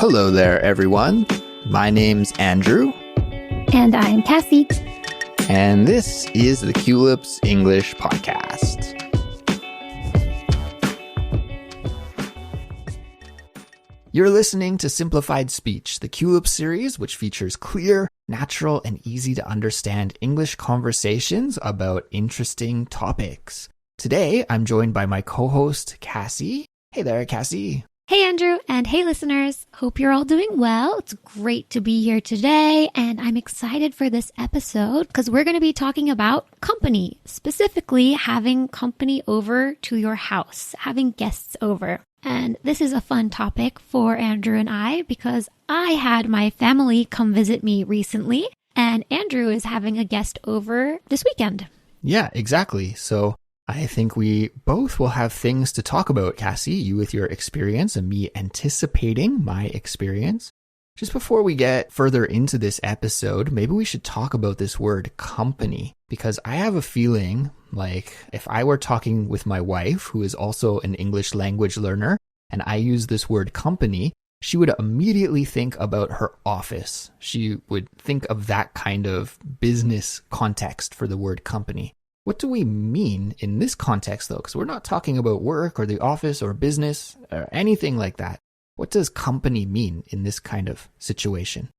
Hello there, everyone. My name's Andrew. And I'm Kassy. And this is the Culips English Podcast. You're listening to Simplified Speech, the Culips series, which features clear, natural, and easy to understand English conversations about interesting topics. Today, I'm joined by my co-host, Kassy. Hey there, Kassy. Hey, Andrew, and hey, listeners. Hope you're all doing well. It's great to be here today, and I'm excited for this episode because we're going to be talking about company, specifically having company over to your house, having guests over. And this is a fun topic for Andrew and I because I had my family come visit me recently, and Andrew is having a guest over this weekend. Yeah, exactly. So I think we both will have things to talk about, Kassy, you with your experience and me anticipating my experience. Just before we get further into this episode, maybe we should talk about this word company, because I have a feeling like if I were talking with my wife, who is also an English language learner, and I use this word company, she would immediately think about her office. She would think of that kind of business context for the word company. What do we mean in this context, though? Because we're not talking about work or the office or business or anything like that. What does company mean in this kind of situation?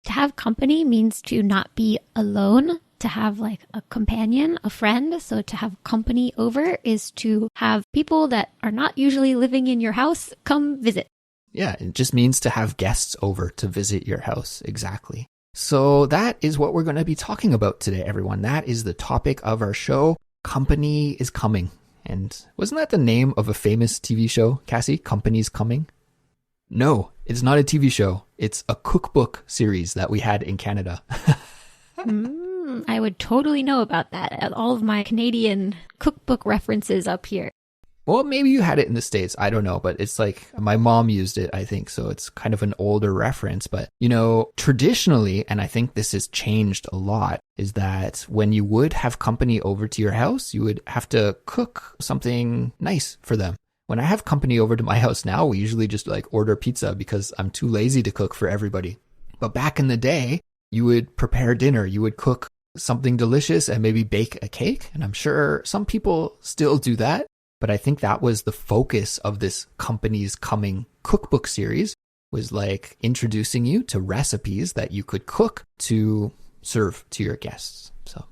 To have company means to not be alone, to have like a companion, a friend. So to have company over is to have people that are not usually living in your house come visit. Yeah, it just means to have guests over to visit your house. Exactly. So that is what we're going to be talking about today, everyone. That is the topic of our show. Company is coming. And wasn't that the name of a famous TV show, Kassy? Company's Coming? No, it's not a TV show. It's a cookbook series that we had in Canada. I would totally know about that. All of my Canadian cookbook references up here. Well, maybe you had it in the States. I don't know, but it's like my mom used it, I think. So it's kind of an older reference. But, you know, traditionally, and I think this has changed a lot, is that when you would have company over to your house, you would have to cook something nice for them. When I have company over to my house now, we usually just like order pizza because I'm too lazy to cook for everybody. But back in the day, you would prepare dinner. You would cook something delicious and maybe bake a cake. And I'm sure some people still do that. But I think that was the focus of this Company's Coming cookbook series, was like introducing you to recipes that you could cook to serve to your guests. So,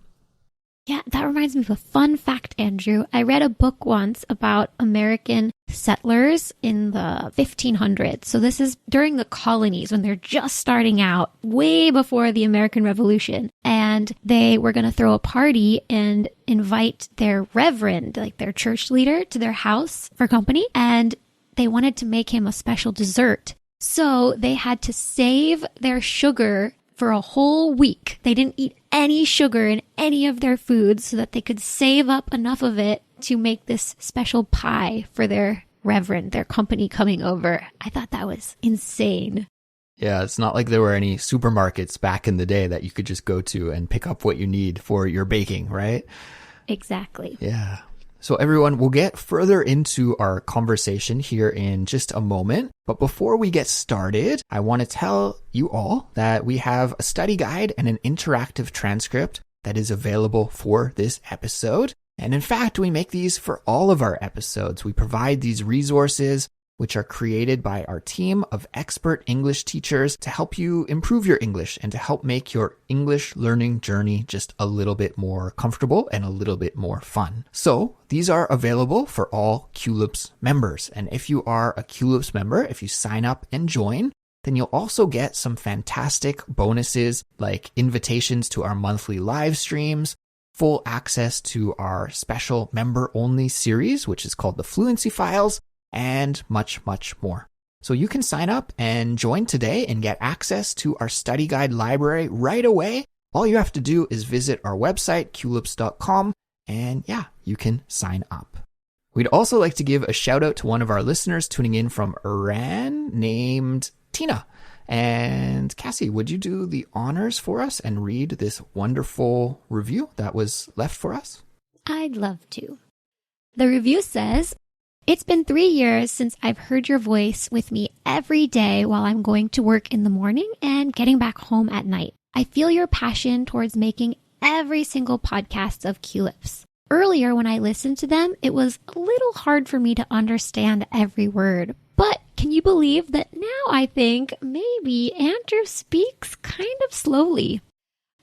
yeah, that reminds me of a fun fact, Andrew. I read a book once about American settlers in the 1500s. So this is during the colonies when they're just starting out, way before the American Revolution. And they were going to throw a party and invite their reverend, like their church leader, to their house for company. And they wanted to make him a special dessert. So they had to save their sugar for a whole week. They didn't eat any sugar in any of their foods so that they could save up enough of it to make this special pie for their reverend, their company coming over. I thought that was insane. Yeah, it's not like there were any supermarkets back in the day that you could just go to and pick up what you need for your baking, right? Exactly. Yeah. So everyone, we'll get further into our conversation here in just a moment. But before we get started, I want to tell you all that we have a study guide and an interactive transcript that is available for this episode. And in fact, we make these for all of our episodes. We provide these resources which are created by our team of expert English teachers to help you improve your English and to help make your English learning journey just a little bit more comfortable and a little bit more fun. So these are available for all Culips members. And if you are a Culips member, if you sign up and join, then you'll also get some fantastic bonuses like invitations to our monthly live streams, full access to our special member-only series, which is called the Fluency Files, and much, much more. So you can sign up and join today and get access to our study guide library right away. All you have to do is visit our website, culips.com, and yeah, you can sign up. We'd also like to give a shout out to one of our listeners tuning in from Iran named Tina. And Kassy, would you do the honors for us and read this wonderful review that was left for us? I'd love to. The review says, "It's been 3 years since I've heard your voice with me every day while I'm going to work in the morning and getting back home at night. I feel your passion towards making every single podcast of Culips. Earlier, when I listened to them, it was a little hard for me to understand every word. But can you believe that now I think maybe Andrew speaks kind of slowly?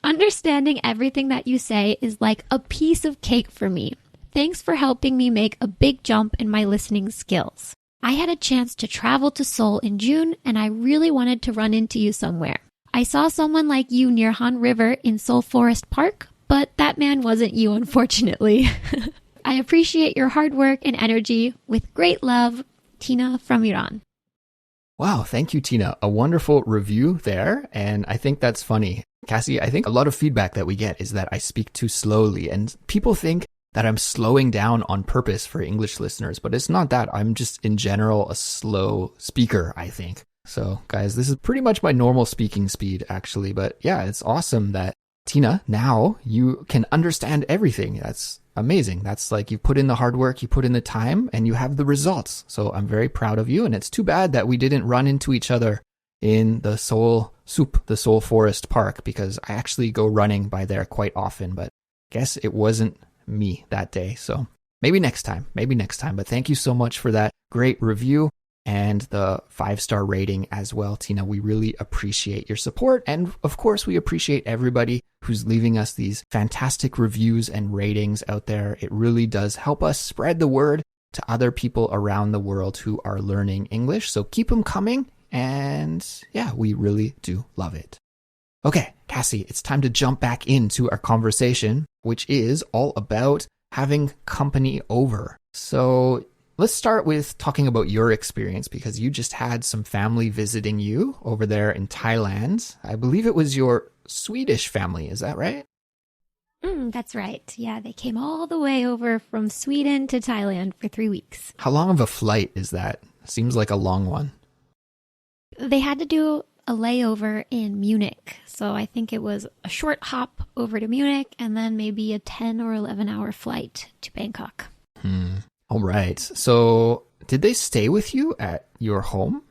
Understanding everything that you say is like a piece of cake for me. Thanks for helping me make a big jump in my listening skills. I had a chance to travel to Seoul in June, and I really wanted to run into you somewhere. I saw someone like you near Han River in Seoul Forest Park, but that man wasn't you, unfortunately. I appreciate your hard work and energy. With great love, Tina from Iran. Wow, thank you, Tina. A wonderful review there. And I think that's funny. Kassy, I think a lot of feedback that we get is that I speak too slowly. And people think that I'm slowing down on purpose for English listeners, but it's not that. I'm just in general a slow speaker, I think. So guys, this is pretty much my normal speaking speed, actually. But yeah, it's awesome that Tina, now you can understand everything. That's amazing. That's like you put in the hard work, you put in the time, and you have the results. So I'm very proud of you. And it's too bad that we didn't run into each other in the Seoul Forest Park, because I actually go running by there quite often, but guess it wasn't me that day. So maybe next time. But thank you so much for that great review and the 5-star rating as well, Tina. We really appreciate your support. And of course, we appreciate everybody who's leaving us these fantastic reviews and ratings out there. It really does help us spread the word to other people around the world who are learning English. So keep them coming. And yeah, we really do love it. Okay, Kassy, it's time to jump back into our conversation, which is all about having company over. So let's start with talking about your experience, because you just had some family visiting you over there in Thailand. I believe it was your Swedish family. Is that right? That's right. Yeah, they came all the way over from Sweden to Thailand for 3 weeks. How long of a flight is that? Seems like a long one. They had to do a layover in Munich. So I think it was a short hop over to Munich and then maybe a 10 or 11 hour flight to Bangkok. All right. So did they stay with you at your home?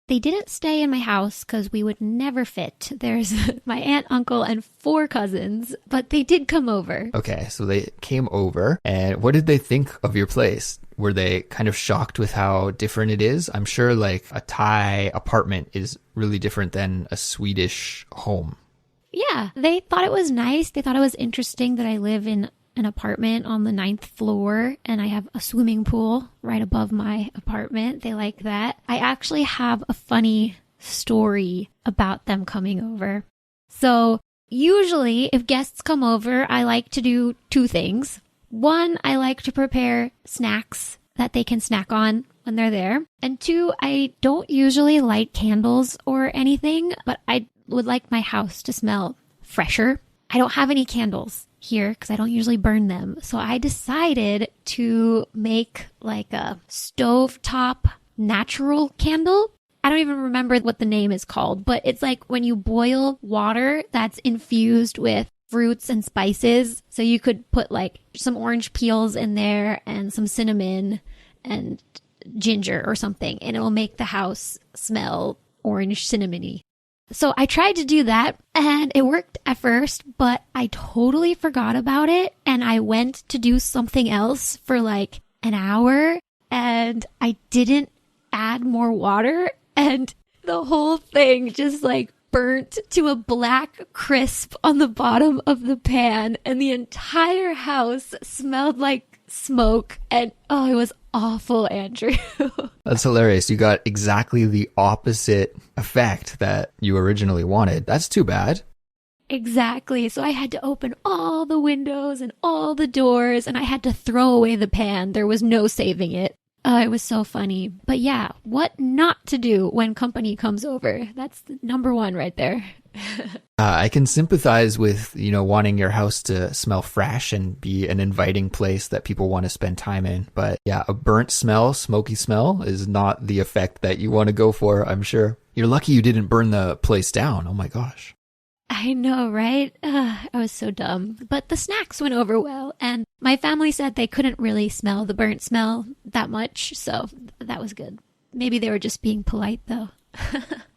They didn't stay in my house because we would never fit. There's my aunt, uncle, and 4 cousins, but they did come over. Okay, so they came over. And what did they think of your place? Were they kind of shocked with how different it is? I'm sure like a Thai apartment is really different than a Swedish home. Yeah, they thought it was nice. They thought it was interesting that I live in an apartment on the 9th floor and I have a swimming pool right above my apartment. They like that. I actually have a funny story about them coming over. So usually if guests come over, I like to do 2 things. 1, I like to prepare snacks that they can snack on when they're there. And 2, I don't usually light candles or anything, but I would like my house to smell fresher. I don't have any candles here because I don't usually burn them. So I decided to make like a stovetop natural candle. I don't even remember what the name is called, but it's like when you boil water that's infused with fruits and spices. So you could put like some orange peels in there and some cinnamon and ginger or something, and it will make the house smell orange cinnamony. So I tried to do that and it worked at first, but I totally forgot about it. And I went to do something else for like an hour and I didn't add more water. And the whole thing just like burnt to a black crisp on the bottom of the pan. And the entire house smelled like smoke. And oh, it was awful, Andrew. That's hilarious. You got exactly the opposite effect that you originally wanted. That's too bad. Exactly. So I had to open all the windows and all the doors and I had to throw away the pan. There was no saving it. It was so funny. But yeah, what not to do when company comes over. That's the number 1 right there. I can sympathize with, wanting your house to smell fresh and be an inviting place that people want to spend time in. But yeah, a burnt smell, smoky smell is not the effect that you want to go for, I'm sure. You're lucky you didn't burn the place down. Oh my gosh. I know, right? I was so dumb. But the snacks went over well. And my family said they couldn't really smell the burnt smell that much. So that was good. Maybe they were just being polite though.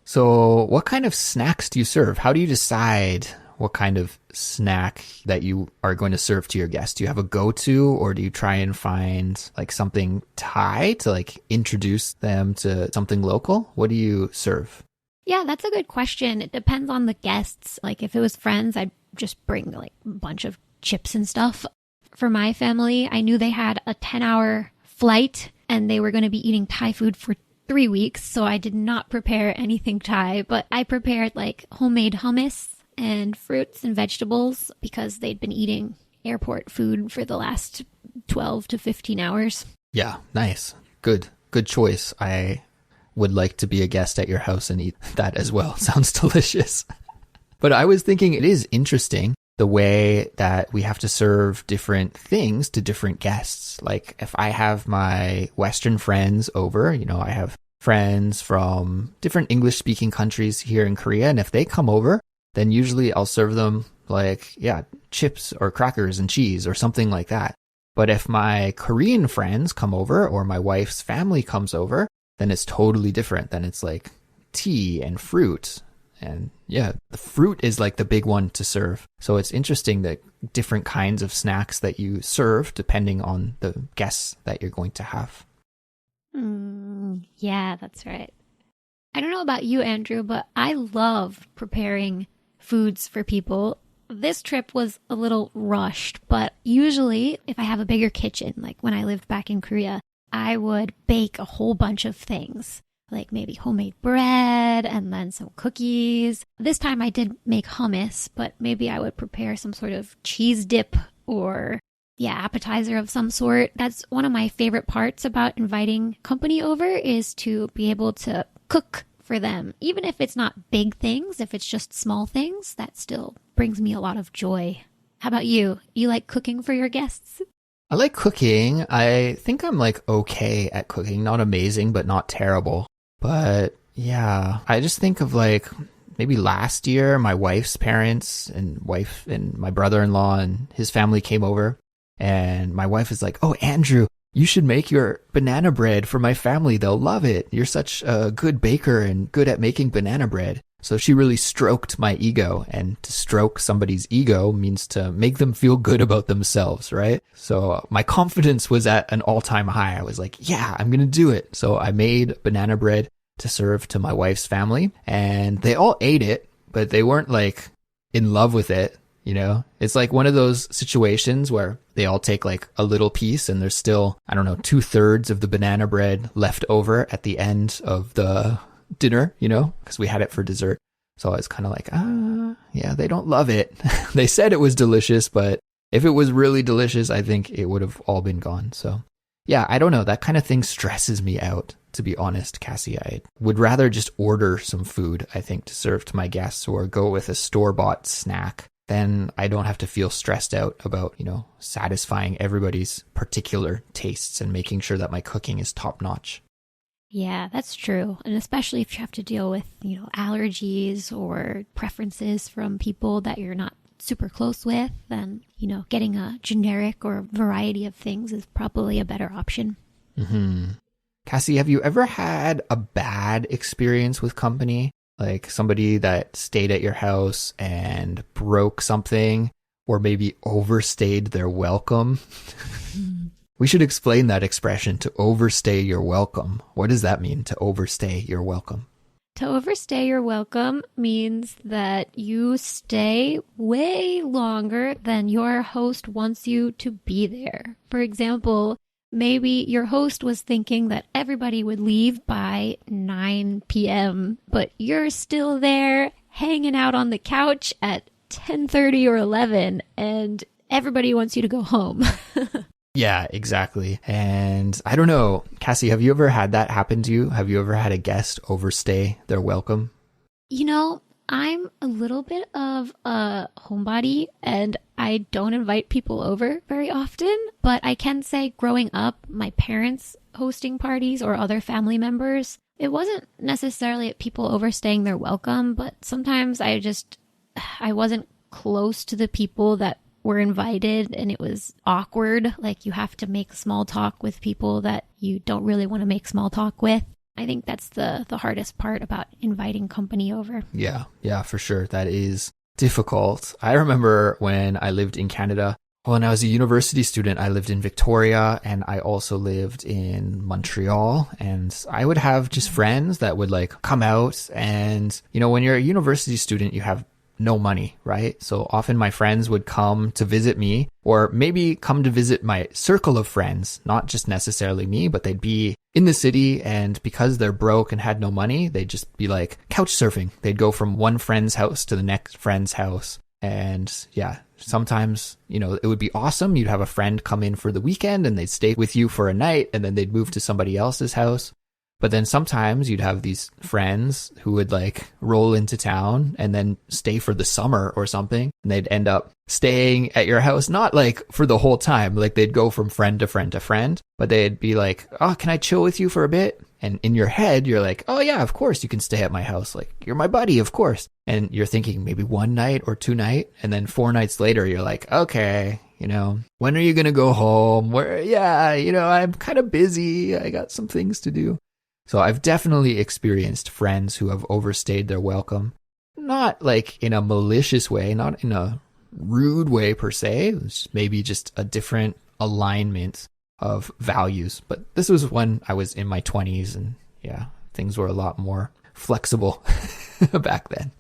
So what kind of snacks do you serve? How do you decide what kind of snack that you are going to serve to your guests? Do you have a go-to, or do you try and find like something Thai to like introduce them to something local? What do you serve? Yeah, that's a good question. It depends on the guests. Like if it was friends, I'd just bring like a bunch of chips and stuff. For my family, I knew they had a 10-hour flight and they were going to be eating Thai food for 3 weeks. So I did not prepare anything Thai, but I prepared like homemade hummus and fruits and vegetables because they'd been eating airport food for the last 12 to 15 hours. Yeah, nice. Good choice. I would like to be a guest at your house and eat that as well. Sounds delicious. But I was thinking it is interesting the way that we have to serve different things to different guests. Like if I have my Western friends over, I have friends from different English speaking countries here in Korea. And if they come over, then usually I'll serve them like, chips or crackers and cheese or something like that. But if my Korean friends come over or my wife's family comes over, then it's totally different. Then it's like tea and fruit. And the fruit is like the big one to serve. So it's interesting that different kinds of snacks that you serve depending on the guests that you're going to have. Yeah, that's right. I don't know about you, Andrew, but I love preparing foods for people. This trip was a little rushed, but usually if I have a bigger kitchen, like when I lived back in Korea, I would bake a whole bunch of things, like maybe homemade bread and then some cookies. This time I did make hummus, but maybe I would prepare some sort of cheese dip or appetizer of some sort. That's one of my favorite parts about inviting company over is to be able to cook for them. Even if it's not big things, if it's just small things, that still brings me a lot of joy. How about you? You like cooking for your guests? I like cooking. I think I'm like okay at cooking. Not amazing, but not terrible. But yeah, I just think of like maybe last year, my wife's parents and my brother-in-law and his family came over. And my wife is like, "Oh, Andrew, you should make your banana bread for my family. They'll love it. You're such a good baker and good at making banana bread." So she really stroked my ego, and to stroke somebody's ego means to make them feel good about themselves, right? So my confidence was at an all-time high. I was like, yeah, I'm going to do it. So I made banana bread to serve to my wife's family, and they all ate it, but they weren't like in love with it. It's like one of those situations where they all take like a little piece and there's still, 2/3 of the banana bread left over at the end of the dinner, because we had it for dessert. So I was kind of like, they don't love it. They said it was delicious, but if it was really delicious, I think it would have all been gone. So yeah, I don't know. That kind of thing stresses me out, to be honest, Kassy. I would rather just order some food, I think, to serve to my guests or go with a store-bought snack. Then I don't have to feel stressed out about, satisfying everybody's particular tastes and making sure that my cooking is top notch. Yeah, that's true. And especially if you have to deal with, allergies or preferences from people that you're not super close with, then, getting a generic or variety of things is probably a better option. Mm-hmm. Kassy, have you ever had a bad experience with company? Like somebody that stayed at your house and broke something or maybe overstayed their welcome? We should explain that expression, to overstay your welcome. What does that mean, to overstay your welcome? To overstay your welcome means that you stay way longer than your host wants you to be there. For example, maybe your host was thinking that everybody would leave by 9 p.m., but you're still there hanging out on the couch at 10:30 or 11, and everybody wants you to go home. Yeah, exactly. And I don't know, Kassy, have you ever had that happen to you? Have you ever had a guest overstay their welcome? I'm a little bit of a homebody and I don't invite people over very often, but I can say growing up, my parents hosting parties or other family members, it wasn't necessarily people overstaying their welcome, but sometimes I wasn't close to the people that were invited and it was awkward. Like you have to make small talk with people that you don't really want to make small talk with. I think that's the hardest part about inviting company over. Yeah, for sure. That is difficult. I remember when I lived in Canada, when I was a university student, I lived in Victoria and I also lived in Montreal, and I would have just friends that would like come out. And, you know, when you're a university student, you have no money, right? So often my friends would come to visit me, or maybe come to visit my circle of friends, not just necessarily me, but they'd be in the city, and because they're broke and had no money, they'd just be like couch surfing. They'd go from one friend's house to the next friend's house. And yeah, sometimes, you know, it would be awesome. You'd have a friend come in for the weekend and they'd stay with you for a night and then they'd move to somebody else's house. But then sometimes you'd have these friends who would like roll into town and then stay for the summer or something. And they'd end up staying at your house, not like for the whole time. Like they'd go from friend to friend to friend, but they'd be like, oh, can I chill with you for a bit? And in your head, you're like, oh yeah, of course you can stay at my house. Like, you're my buddy, of course. And you're thinking maybe one night or two night. And then 4 nights later, you're like, okay, you know, when are you going to go home? Yeah, you know, I'm kind of busy. I got some things to do. So I've definitely experienced friends who have overstayed their welcome, not like in a malicious way, not in a rude way per se. It's maybe just a different alignment of values. But this was when I was in my 20s, and yeah, things were a lot more flexible back then.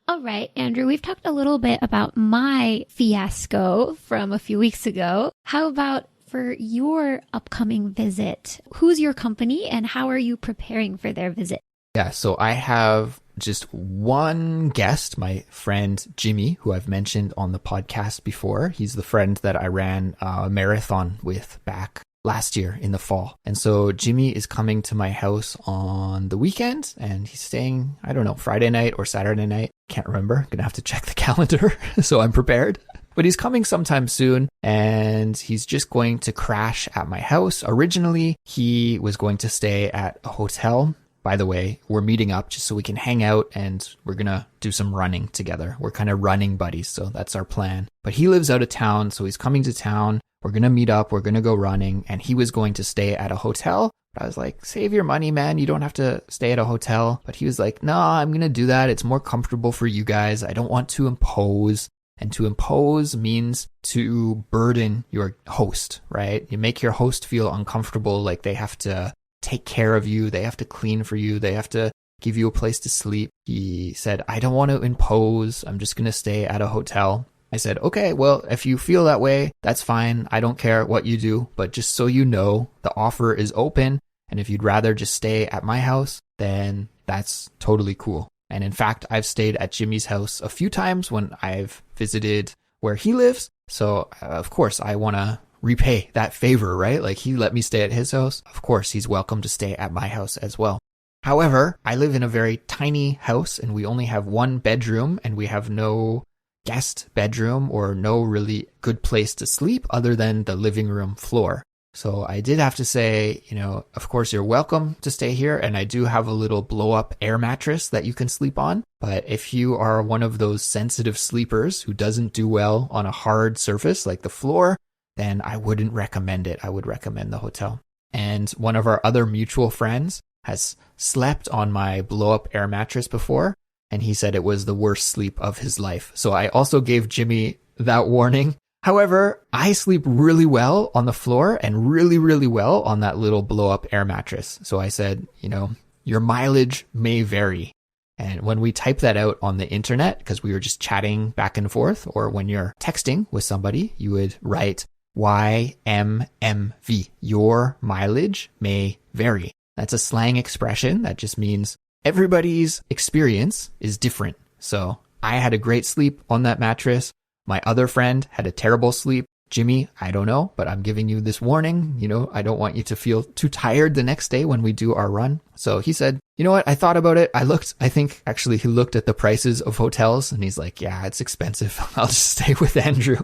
All right, Andrew, we've talked a little bit about my fiasco from a few weeks ago. How about for your upcoming visit? Who's your company and how are you preparing for their visit? Yeah, so I have just one guest, my friend Jimmy, who I've mentioned on the podcast before. He's the friend that I ran a marathon with back last year in the fall. And so Jimmy is coming to my house on the weekend, and he's staying, I don't know, Friday night or Saturday night. Can't remember. Gonna have to check the calendar so I'm prepared. But he's coming sometime soon, and he's just going to crash at my house. Originally, he was going to stay at a hotel. By the way, we're meeting up just so we can hang out, and we're going to do some running together. We're kind of running buddies, so that's our plan. But he lives out of town, so he's coming to town. We're going to meet up. We're going to go running, and he was going to stay at a hotel. But I was like, save your money, man. You don't have to stay at a hotel. But he was like, no, I'm going to do that. It's more comfortable for you guys. I don't want to impose. And to impose means to burden your host, right? You make your host feel uncomfortable, like they have to take care of you, they have to clean for you, they have to give you a place to sleep. He said, I don't want to impose, I'm just going to stay at a hotel. I said, okay, well, if you feel that way, that's fine. I don't care what you do, but just so you know, the offer is open. And if you'd rather just stay at my house, then that's totally cool. And in fact, I've stayed at Jimmy's house a few times when I've visited where he lives. So of course, I want to repay that favor, right? Like he let me stay at his house. Of course, he's welcome to stay at my house as well. However, I live in a very tiny house and we only have one bedroom and we have no guest bedroom or no really good place to sleep other than the living room floor. So I did have to say, you know, of course you're welcome to stay here. And I do have a little blow up air mattress that you can sleep on. But if you are one of those sensitive sleepers who doesn't do well on a hard surface like the floor, then I wouldn't recommend it. I would recommend the hotel. And one of our other mutual friends has slept on my blow up air mattress before. And he said it was the worst sleep of his life. So I also gave Jimmy that warning. However, I sleep really well on the floor and really, really well on that little blow-up air mattress. So I said, you know, your mileage may vary. And when we type that out on the internet, because we were just chatting back and forth, or when you're texting with somebody, you would write YMMV. Your mileage may vary. That's a slang expression that just means everybody's experience is different. So I had a great sleep on that mattress. My other friend had a terrible sleep. Jimmy, I don't know, but I'm giving you this warning. You know, I don't want you to feel too tired the next day when we do our run. So he said, you know what? I thought about it. I think actually he looked at the prices of hotels and he's like, yeah, it's expensive. I'll just stay with Andrew.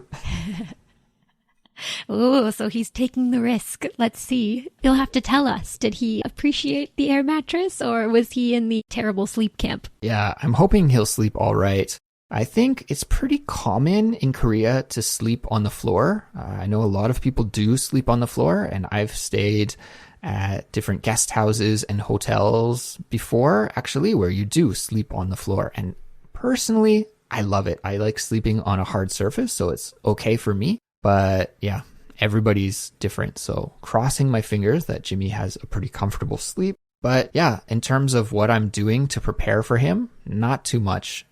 Oh, so he's taking the risk. Let's see. You'll have to tell us. Did he appreciate the air mattress or was he in the terrible sleep camp? Yeah, I'm hoping he'll sleep all right. I think it's pretty common in Korea to sleep on the floor. I know a lot of people do sleep on the floor, and I've stayed at different guest houses and hotels before, actually, where you do sleep on the floor. And personally, I love it. I like sleeping on a hard surface, so it's okay for me. But yeah, everybody's different. So crossing my fingers that Jimmy has a pretty comfortable sleep. But yeah, in terms of what I'm doing to prepare for him, not too much.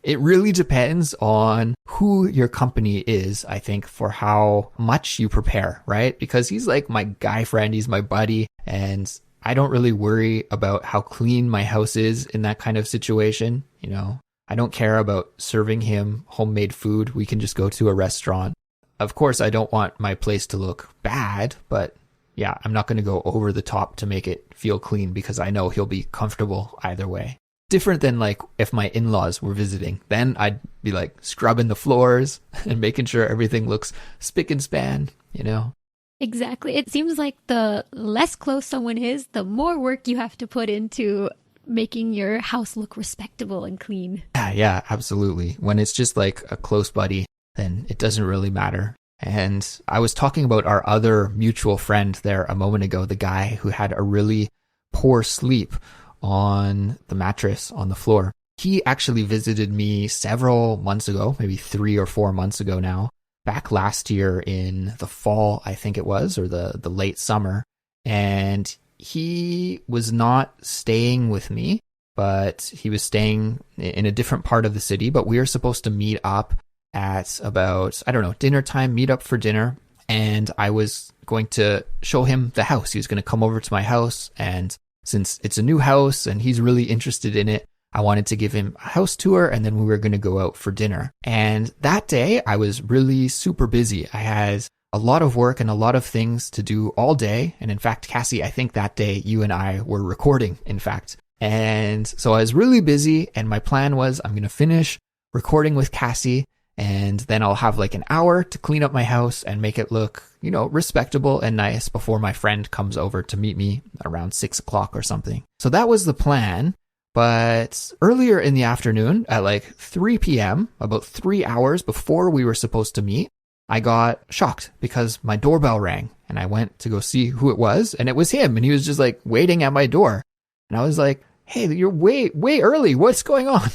It really depends on who your company is, I think, for how much you prepare, right? Because he's like my guy friend, he's my buddy, and I don't really worry about how clean my house is in that kind of situation. You know, I don't care about serving him homemade food. We can just go to a restaurant. Of course, I don't want my place to look bad, but yeah, I'm not going to go over the top to make it feel clean because I know he'll be comfortable either way. Different than like if my in-laws were visiting, then I'd be like scrubbing the floors and making sure everything looks spick and span, you know? Exactly. It seems like the less close someone is, the more work you have to put into making your house look respectable and clean. Yeah, absolutely. When it's just like a close buddy, then it doesn't really matter. And I was talking about our other mutual friend there a moment ago, the guy who had a really poor sleep on the mattress on the floor. He actually visited me several months ago, maybe 3 or 4 months ago now, back last year in the fall, I think it was, or the late summer. And he was not staying with me, but he was staying in a different part of the city. But we were supposed to meet up at about, I don't know, dinner time, meet up for dinner. And I was going to show him the house. He was going to come over to my house, and since it's a new house and he's really interested in it, I wanted to give him a house tour, and then we were going to go out for dinner. And that day I was really super busy. I had a lot of work and a lot of things to do all day. And in fact, Kassy, I think that day you and I were recording, in fact. And so I was really busy, and my plan was I'm going to finish recording with Kassy, and then I'll have like an hour to clean up my house and make it look, you know, respectable and nice before my friend comes over to meet me around 6 o'clock or something. So that was the plan. But earlier in the afternoon at like 3 p.m., about 3 hours before we were supposed to meet, I got shocked because my doorbell rang, and I went to go see who it was, and it was him. And he was just like waiting at my door. And I was like, hey, you're way early. What's going on?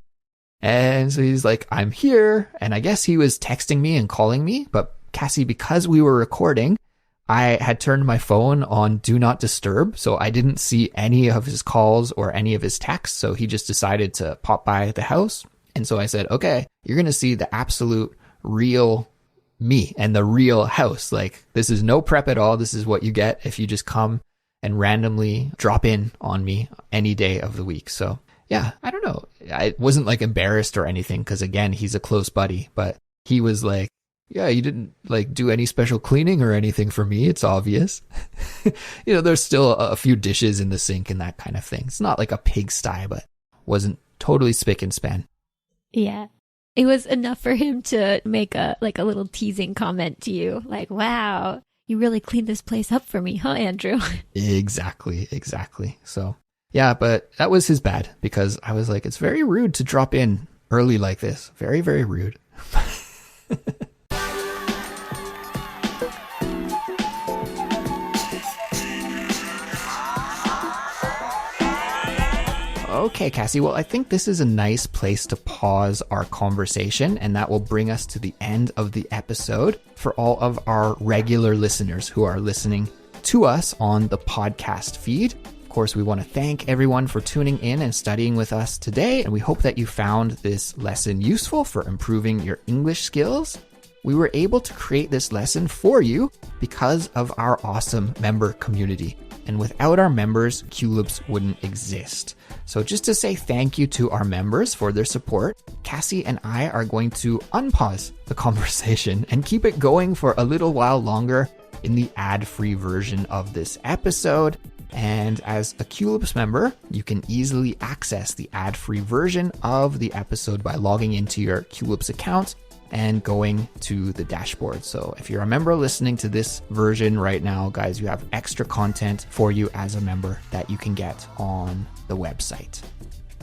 And so he's like, I'm here. And I guess he was texting me and calling me. But Kassy, because we were recording, I had turned my phone on Do Not Disturb. So I didn't see any of his calls or any of his texts. So he just decided to pop by the house. And so I said, okay, you're going to see the absolute real me and the real house. Like, this is no prep at all. This is what you get if you just come and randomly drop in on me any day of the week. So yeah, I don't know. I wasn't like embarrassed or anything because, again, he's a close buddy, but he was like, yeah, you didn't like do any special cleaning or anything for me. It's obvious. You know, there's still a few dishes in the sink and that kind of thing. It's not like a pigsty, but wasn't totally spick and span. Yeah. It was enough for him to make a little teasing comment to you. Like, wow, you really cleaned this place up for me, huh, Andrew? Exactly. So yeah, but that was his bad because I was like, it's very rude to drop in early like this. Very, very rude. Okay, Kassy. Well, I think this is a nice place to pause our conversation, and that will bring us to the end of the episode for all of our regular listeners who are listening to us on the podcast feed. Of course, we want to thank everyone for tuning in and studying with us today, and we hope that you found this lesson useful for improving your English skills. We were able to create this lesson for you because of our awesome member community. And without our members, Culips wouldn't exist. So just to say thank you to our members for their support, Kassy and I are going to unpause the conversation and keep it going for a little while longer in the ad-free version of this episode. And as a Culips member, you can easily access the ad-free version of the episode by logging into your Culips account and going to the dashboard. So if you're a member listening to this version right now, guys, you have extra content for you as a member that you can get on the website.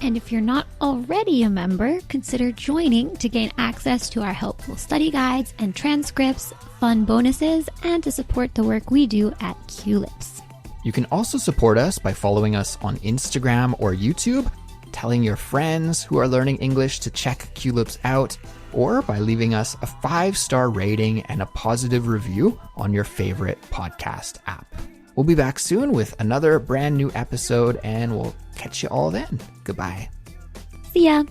And if you're not already a member, consider joining to gain access to our helpful study guides and transcripts, fun bonuses, and to support the work we do at Culips. You can also support us by following us on Instagram or YouTube, telling your friends who are learning English to check Culips out, or by leaving us a 5-star rating and a positive review on your favorite podcast app. We'll be back soon with another brand new episode, and we'll catch you all then. Goodbye. See ya!